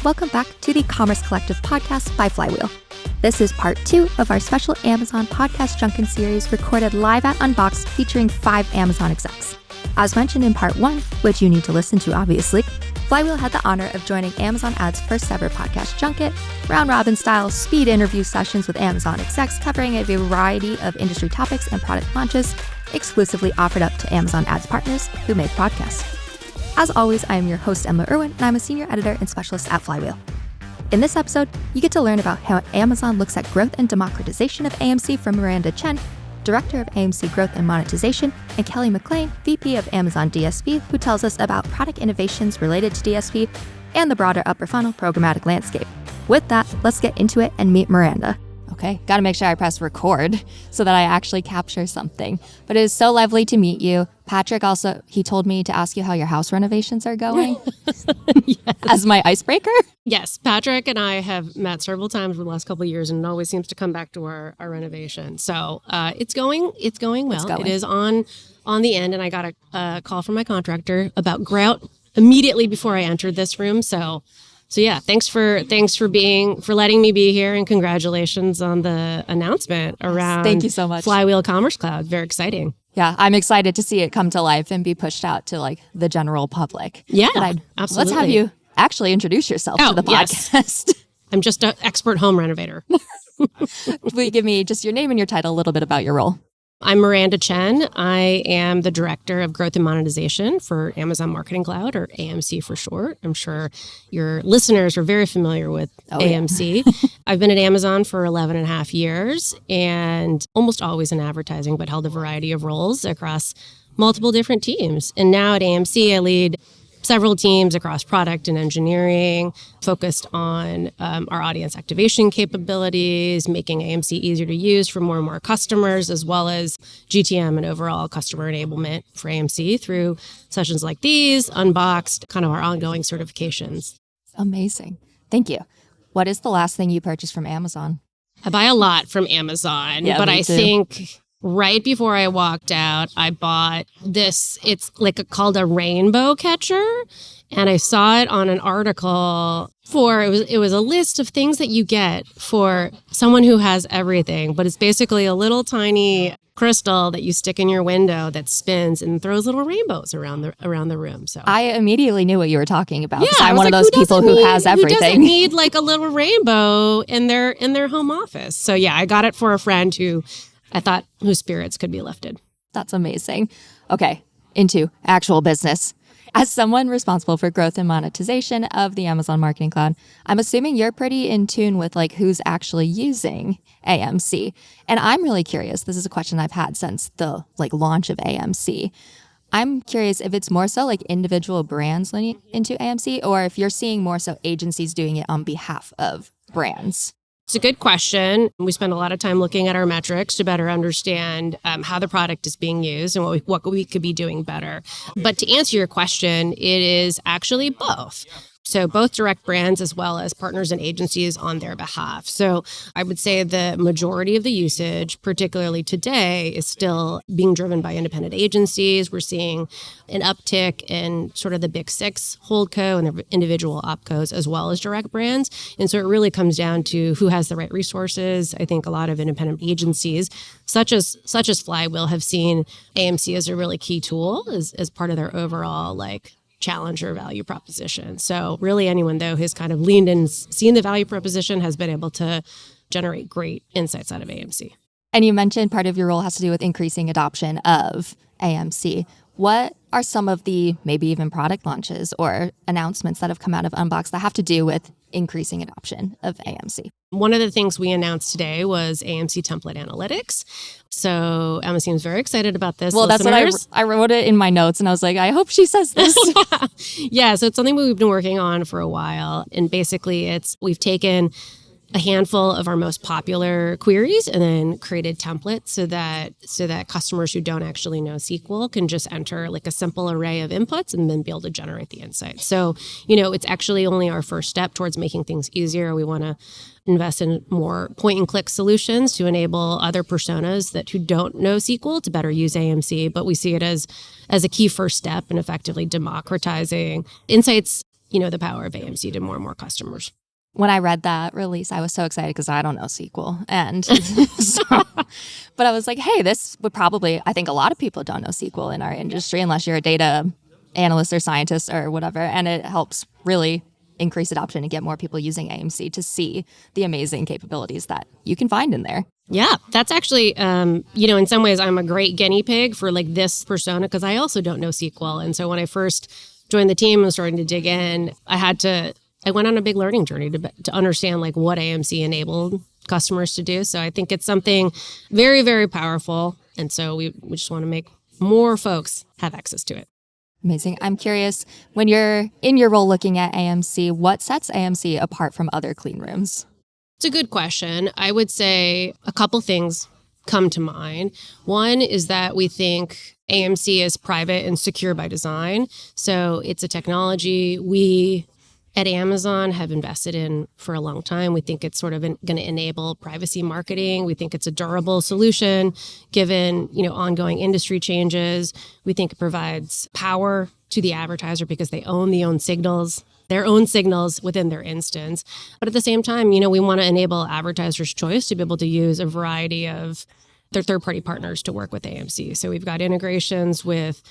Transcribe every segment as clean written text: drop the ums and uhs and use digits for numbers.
welcome back to the Commerce Collective podcast by Flywheel. This is part 2 of our special Amazon podcast Junket series recorded live at unBoxed featuring 5 Amazon execs. As mentioned in part 1, which you need to listen to obviously, Flywheel had the honor of joining Amazon Ad's first ever podcast Junket, round-robin style speed interview sessions with Amazon execs covering a variety of industry topics and product launches exclusively offered up to Amazon Ads partners who make podcasts. As always, I am your host, Emma Irwin, and I'm a senior editor and specialist at Flywheel. In this episode, you get to learn about how Amazon looks at growth and democratization of AMC from Miranda Chen, Director of AMC Growth and Monetization, and Kelly McLean, VP of Amazon DSP, who tells us about product innovations related to DSP and the broader upper funnel programmatic landscape. With that, let's get into it and meet Miranda. Okay, gotta make sure I press record so that I actually capture something. But it is so lovely to meet you. Patrick also, he told me to ask you how your house renovations are going. Yes. As my icebreaker. Yes, Patrick and I have met several times over the last couple of years, and it always seems to come back to our renovation. So it's going well. It is on the end, and I got a call from my contractor about grout immediately before I entered this room. So yeah, thanks for letting me be here, and congratulations on the announcement around Thank you so much. Flywheel Commerce Cloud. Very exciting. Yeah, I'm excited to see it come to life and be pushed out to like the general public. Yeah, absolutely. Let's have you actually introduce yourself to the podcast. Yes. I'm just an expert home renovator. Will you give me just your name and your title, a little bit about your role? I'm Miranda Chen. I am the Director of Growth and Monetization for Amazon Marketing Cloud, or AMC for short. I'm sure your listeners are very familiar with AMC. Yeah. I've been at Amazon for 11 and a half years and almost always in advertising, but held a variety of roles across multiple different teams. And now at AMC, I lead several teams across product and engineering, focused on our audience activation capabilities, making AMC easier to use for more and more customers, as well as GTM and overall customer enablement for AMC through sessions like these, unBoxed, kind of our ongoing certifications. Amazing. Thank you. What is the last thing you purchased from Amazon? I buy a lot from Amazon, but I think right before I walked out, I bought this. It's called a rainbow catcher. And I saw it on an article it was a list of things that you get for someone who has everything. But it's basically a little tiny crystal that you stick in your window that spins and throws little rainbows around the room. So I immediately knew what you were talking about. Yeah, I'm one of those people who has everything. Who doesn't need like a little rainbow in their home office? So yeah, I got it for a friend who I thought whose spirits could be lifted. That's amazing. Okay, into actual business. As someone responsible for growth and monetization of the Amazon Marketing Cloud, I'm assuming you're pretty in tune with like who's actually using AMC. And I'm really curious. This is a question I've had since the launch of AMC. I'm curious if it's more so like individual brands leaning into AMC, or if you're seeing more so agencies doing it on behalf of brands. It's a good question. We spend a lot of time looking at our metrics to better understand how the product is being used and what we could be doing better. But to answer your question, it is actually both. So both direct brands as well as partners and agencies on their behalf. So I would say the majority of the usage, particularly today, is still being driven by independent agencies. We're seeing an uptick in sort of the big 6 holdco and their individual opcos as well as direct brands. And so it really comes down to who has the right resources. I think a lot of independent agencies, such as Flywheel, have seen AMC as a really key tool as part of their overall challenger value proposition. So really anyone, though, who's kind of leaned in, seen the value proposition, has been able to generate great insights out of AMC. And you mentioned part of your role has to do with increasing adoption of AMC. What are some of the maybe even product launches or announcements that have come out of unBoxed that have to do with increasing adoption of AMC? One of the things we announced today was AMC Template Analytics. So Emma seems very excited about this. Well, listeners. That's what I wrote it in my notes, and I was like, I hope she says this. Yeah, so it's something we've been working on for a while. And basically we've taken a handful of our most popular queries and then created templates so that customers who don't actually know SQL can just enter like a simple array of inputs and then be able to generate the insights. So, it's actually only our first step towards making things easier. We want to invest in more point-and-click solutions to enable other personas who don't know SQL to better use AMC. But we see it as a key first step in effectively democratizing insights the power of AMC to more and more customers. When I read that release, I was so excited because I don't know SQL. And but I was like, hey, this would probably, I think a lot of people don't know SQL in our industry unless you're a data analyst or scientist or whatever. And it helps really increase adoption and get more people using AMC to see the amazing capabilities that you can find in there. Yeah, that's actually, in some ways, I'm a great guinea pig for like this persona because I also don't know SQL. And so when I first joined the team and was starting to dig in, I went on a big learning journey to understand like what AMC enabled customers to do. So I think it's something very, very powerful. And so we just want to make more folks have access to it. Amazing. I'm curious, when you're in your role looking at AMC, what sets AMC apart from other clean rooms? It's a good question. I would say a couple things come to mind. One is that we think AMC is private and secure by design. So it's a technology we at Amazon have invested in for a long time. We think it's sort of going to enable privacy marketing. We think it's a durable solution given, ongoing industry changes. We think it provides power to the advertiser because they own their own signals within their instance. But at the same time, we want to enable advertisers' choice to be able to use a variety of their third-party partners to work with AMC. So we've got integrations with,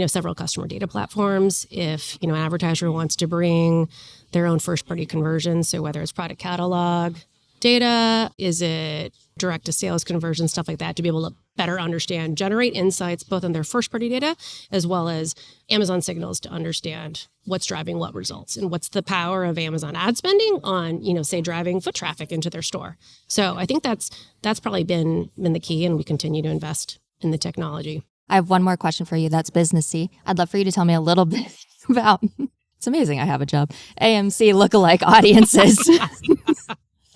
several customer data platforms. If, an advertiser wants to bring their own first-party conversions, so whether it's product catalog data, is it direct-to-sales conversion, stuff like that, to be able to better understand, generate insights both on their first-party data as well as Amazon signals to understand what's driving what results and what's the power of Amazon ad spending on, say, driving foot traffic into their store. So I think that's probably been the key, and we continue to invest in the technology. I have one more question for you that's businessy. I'd love for you to tell me a little bit about, it's amazing I have a job, AMC lookalike audiences.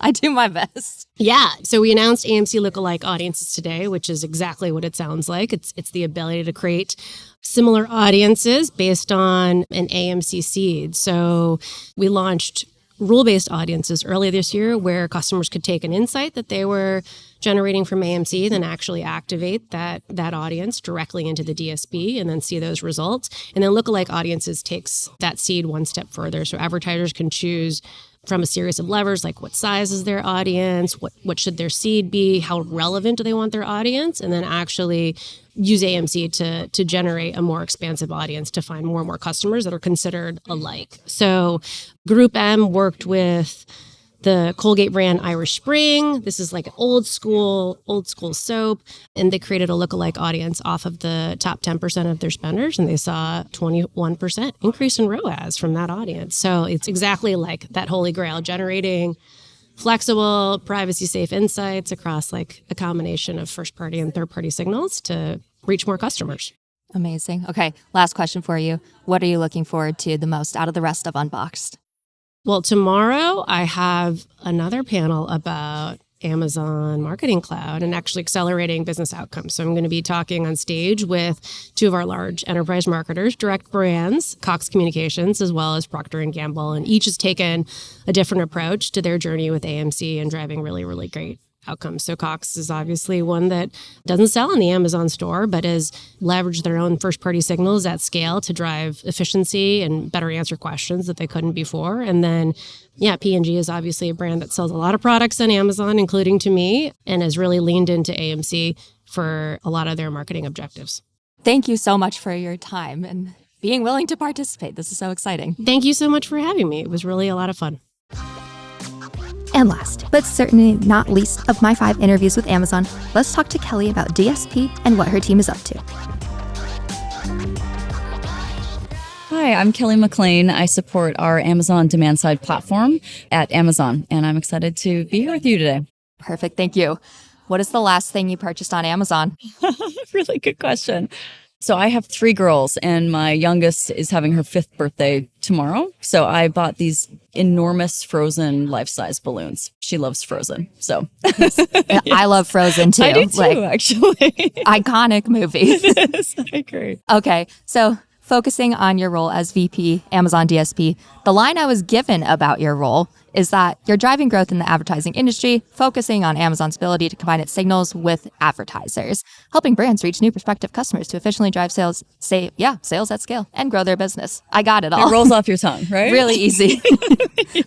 I do my best. Yeah. So we announced AMC lookalike audiences today, which is exactly what it sounds like. It's the ability to create similar audiences based on an AMC seed. So we launched rule-based audiences earlier this year where customers could take an insight that they were generating from AMC, then actually activate that audience directly into the DSP and then see those results. And then lookalike audiences takes that seed one step further. So advertisers can choose from a series of levers, like what size is their audience, what should their seed be, how relevant do they want their audience, and then actually use AMC to generate a more expansive audience to find more and more customers that are considered alike. So Group M worked with the Colgate brand Irish Spring. This is like an old school soap. And they created a lookalike audience off of the top 10% of their spenders. And they saw 21% increase in ROAS from that audience. So it's exactly like that holy grail, generating flexible, privacy safe insights across like a combination of first party and third party signals to reach more customers. Amazing. Okay. Last question for you. What are you looking forward to the most out of the rest of Unboxed? Well, tomorrow I have another panel about Amazon Marketing Cloud and actually accelerating business outcomes. So I'm going to be talking on stage with two of our large enterprise marketers, direct brands, Cox Communications, as well as Procter & Gamble. And each has taken a different approach to their journey with AMC and driving really, really great outcomes. So Cox is obviously one that doesn't sell in the Amazon store, but has leveraged their own first-party signals at scale to drive efficiency and better answer questions that they couldn't before. And then, P&G is obviously a brand that sells a lot of products on Amazon, including to me, and has really leaned into AMC for a lot of their marketing objectives. Thank you so much for your time and being willing to participate. This is so exciting. Thank you so much for having me. It was really a lot of fun. And last, but certainly not least of my 5 interviews with Amazon, let's talk to Kelly about DSP and what her team is up to. Hi, I'm Kelly McLean. I support our Amazon demand-side platform at Amazon, and I'm excited to be here with you today. Perfect. Thank you. What is the last thing you purchased on Amazon? Really good question. So I have 3 girls, and my youngest is having her 5th birthday tomorrow. So I bought these enormous Frozen life-size balloons. She loves Frozen, so. Yes. I love Frozen, too. I do, too, actually. Iconic movie. It is. I agree. Okay, so focusing on your role as VP, Amazon DSP, the line I was given about your role is that you're driving growth in the advertising industry, focusing on Amazon's ability to combine its signals with advertisers, helping brands reach new prospective customers to efficiently drive sales at scale, and grow their business. I got it all. It rolls off your tongue, right? Really easy.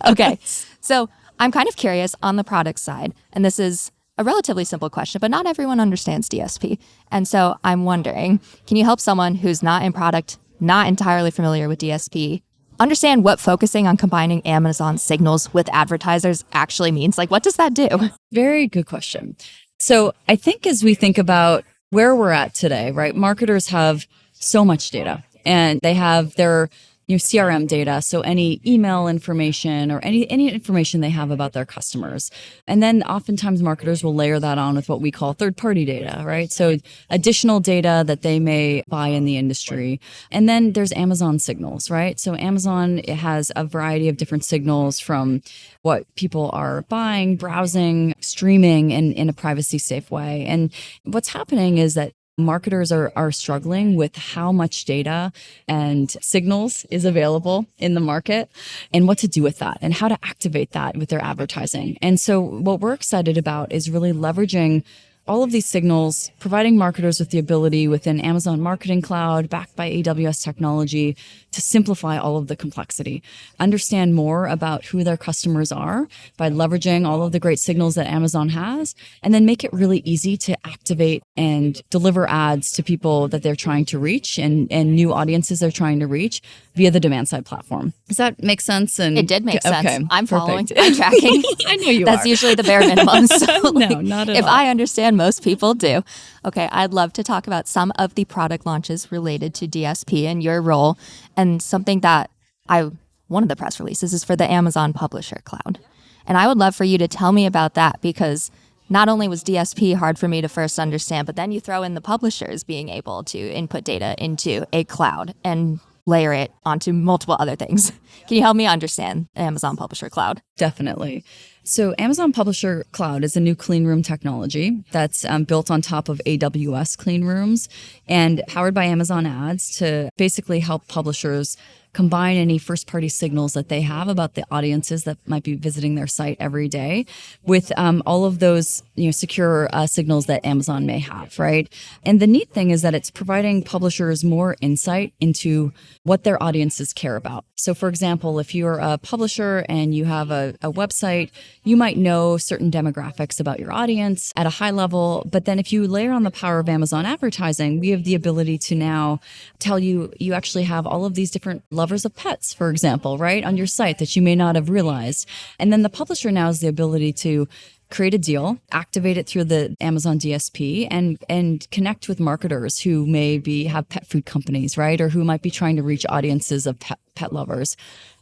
Okay, so I'm kind of curious on the product side, and this is a relatively simple question, but not everyone understands DSP. And so I'm wondering, can you help someone who's not in product, not entirely familiar with DSP, understand what focusing on combining Amazon signals with advertisers actually means? Like, what does that do? Very good question. So I think as we think about where we're at today, right? Marketers have so much data and they have their CRM data, so any email information or any information they have about their customers. And then oftentimes marketers will layer that on with what we call third-party data, right? So additional data that they may buy in the industry. And then there's Amazon signals, right? So Amazon, it has a variety of different signals from what people are buying, browsing, streaming in a privacy-safe way. And what's happening is that marketers are struggling with how much data and signals is available in the market and what to do with that and how to activate that with their advertising. And so what we're excited about is really leveraging all of these signals, providing marketers with the ability within Amazon Marketing Cloud, backed by AWS technology, to simplify all of the complexity, understand more about who their customers are by leveraging all of the great signals that Amazon has, and then make it really easy to activate and deliver ads to people that they're trying to reach and new audiences they're trying to reach via the demand side platform. Does that make sense? And it did make sense. Okay, I'm following. perfect. I'm tracking. I know you That's are. usually the bare minimum. So No, not at if all. I understand, most people do. Okay, I'd love to talk about some of the product launches related to DSP and your role, and something that one of the press releases is for the Amazon Publisher Cloud. And I would love for you to tell me about that, because not only was DSP hard for me to first understand, but then you throw in the publishers being able to input data into a cloud and layer it onto multiple other things. Can you help me understand Amazon Publisher Cloud? Definitely. So Amazon Publisher Cloud is a new clean room technology that's built on top of AWS clean rooms and powered by Amazon Ads to basically help publishers combine any first-party signals that they have about the audiences that might be visiting their site every day with all of those secure signals that Amazon may have, right? And the neat thing is that it's providing publishers more insight into what their audiences care about. So for example, if you're a publisher and you have a website, you might know certain demographics about your audience at a high level, but then if you layer on the power of Amazon advertising, we have the ability to now tell you actually have all of these different lovers of pets, for example, right, on your site that you may not have realized. And then the publisher now has the ability to create a deal, activate it through the Amazon DSP, and connect with marketers who may have pet food companies, right, or who might be trying to reach audiences of pet lovers.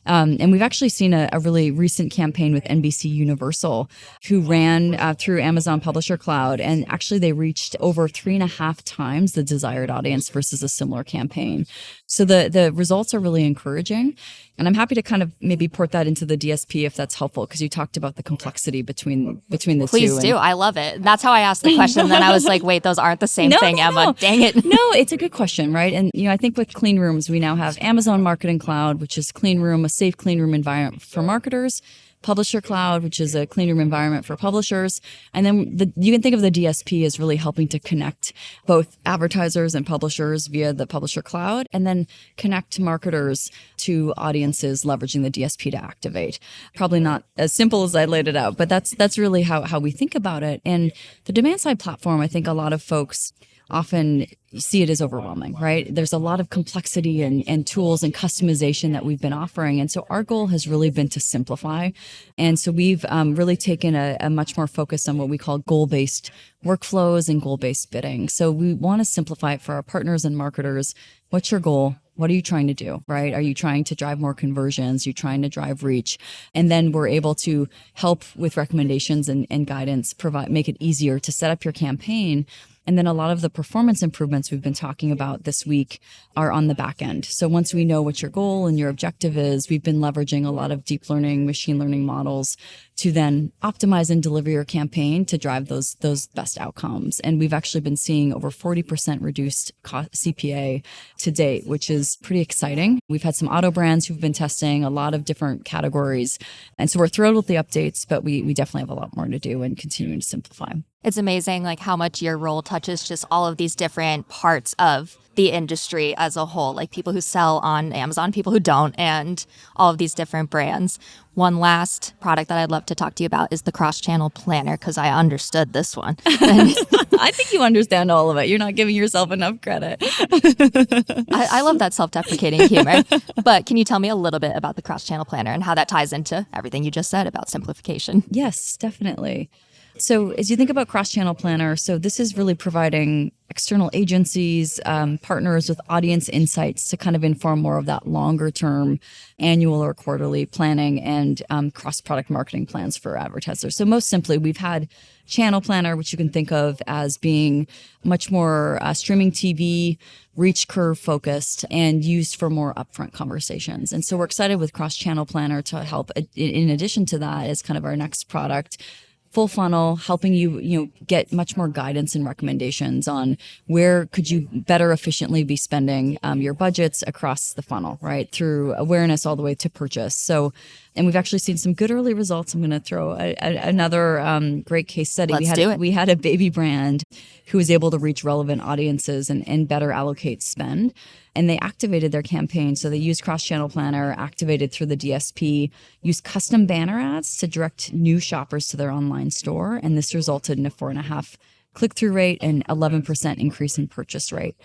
And we've actually seen a really recent campaign with NBC Universal, who ran through Amazon Publisher Cloud, and actually they reached over 3.5 times the desired audience versus a similar campaign. So the results are really encouraging, and I'm happy to kind of maybe port that into the DSP if that's helpful, because you talked about the complexity between the two. Please do. I love it. That's how I asked the question. Then I was like, wait, those aren't the same thing, Emma. No. Dang it. No, it's a good question, right? And I think with clean rooms, we now have Amazon Marketing Cloud, which is clean room, a safe clean room environment for marketers. Publisher Cloud, which is a clean room environment for publishers. And then you can think of the DSP as really helping to connect both advertisers and publishers via the Publisher Cloud, and then connect marketers to audiences leveraging the DSP to activate. Probably not as simple as I laid it out, but that's really how we think about it. And the demand side platform, I think a lot of folks often see it as overwhelming, right? There's a lot of complexity and tools and customization that we've been offering. And so our goal has really been to simplify. And so we've really taken a much more focus on what we call goal-based workflows and goal-based bidding. So we want to simplify it for our partners and marketers. What's your goal? What are you trying to do, right? Are you trying to drive more conversions? You're trying to drive reach? And then we're able to help with recommendations and guidance, make it easier to set up your campaign. And then a lot of the performance improvements we've been talking about this week are on the back end. So once we know what your goal and your objective is, we've been leveraging a lot of deep learning, machine learning models to then optimize and deliver your campaign to drive those best outcomes. And we've actually been seeing over 40% reduced CPA to date, which is pretty exciting. We've had some auto brands who've been testing a lot of different categories. And so we're thrilled with the updates, but we definitely have a lot more to do and continuing to simplify. It's amazing like how much your role touches just all of these different parts of the industry as a whole, like people who sell on Amazon, people who don't, and all of these different brands. One last product that I'd love to talk to you about is the cross-channel planner, because I understood this one. I think you understand all of it. You're not giving yourself enough credit. I love that self-deprecating humor. But can you tell me a little bit about the cross-channel planner and how that ties into everything you just said about simplification? Yes, definitely. So as you think about cross-channel planner, so this is really providing external agencies, partners with audience insights to kind of inform more of that longer term annual or quarterly planning and cross-product marketing plans for advertisers. So most simply, we've had channel planner, which you can think of as being much more streaming TV, reach curve focused and used for more upfront conversations. And so we're excited with cross-channel planner to help. In addition to that, is kind of our next product, full funnel, helping you get much more guidance and recommendations on where could you better efficiently be spending your budgets across the funnel, right? Through awareness all the way to purchase. So, and we've actually seen some good early results. I'm going to throw another great case study. We had a baby brand who was able to reach relevant audiences and better allocate spend. And they activated their campaign. So they used Cross-Channel Planner, activated through the DSP, used custom banner ads to direct new shoppers to their online store. And this resulted in a 4.5 click-through rate and 11% increase in purchase rate.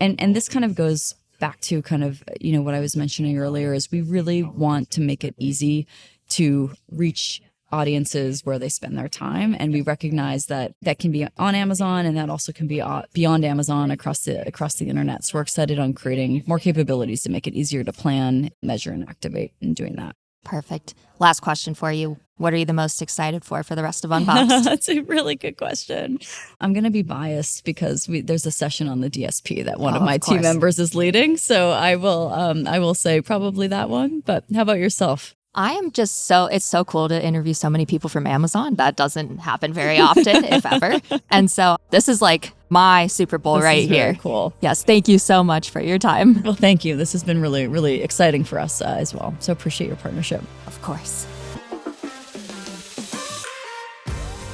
And this kind of goes back to kind of, what I was mentioning earlier is we really want to make it easy to reach audiences where they spend their time, and we recognize that can be on Amazon, and that also can be beyond Amazon across the internet. So we're excited on creating more capabilities to make it easier to plan, measure, and activate in doing that. Perfect. Last question for you. What are you the most excited for the rest of Unboxed? That's a really good question. I'm going to be biased because there's a session on the DSP that one of my team members is leading. So I will say probably that one. But how about yourself? I am just it's so cool to interview so many people from Amazon. That doesn't happen very often, if ever. And so this is like my Super Bowl right here. Very cool. Yes. Thank you so much for your time. Well, thank you. This has been really, really exciting for us as well. So appreciate your partnership. Of course.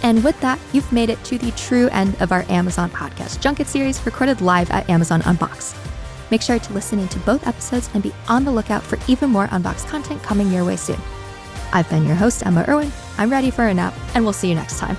And with that, you've made it to the true end of our Amazon podcast Junket series recorded live at Amazon Unboxed. Make sure to listen into both episodes and be on the lookout for even more Unboxed content coming your way soon. I've been your host, Emma Irwin. I'm ready for a nap, and we'll see you next time.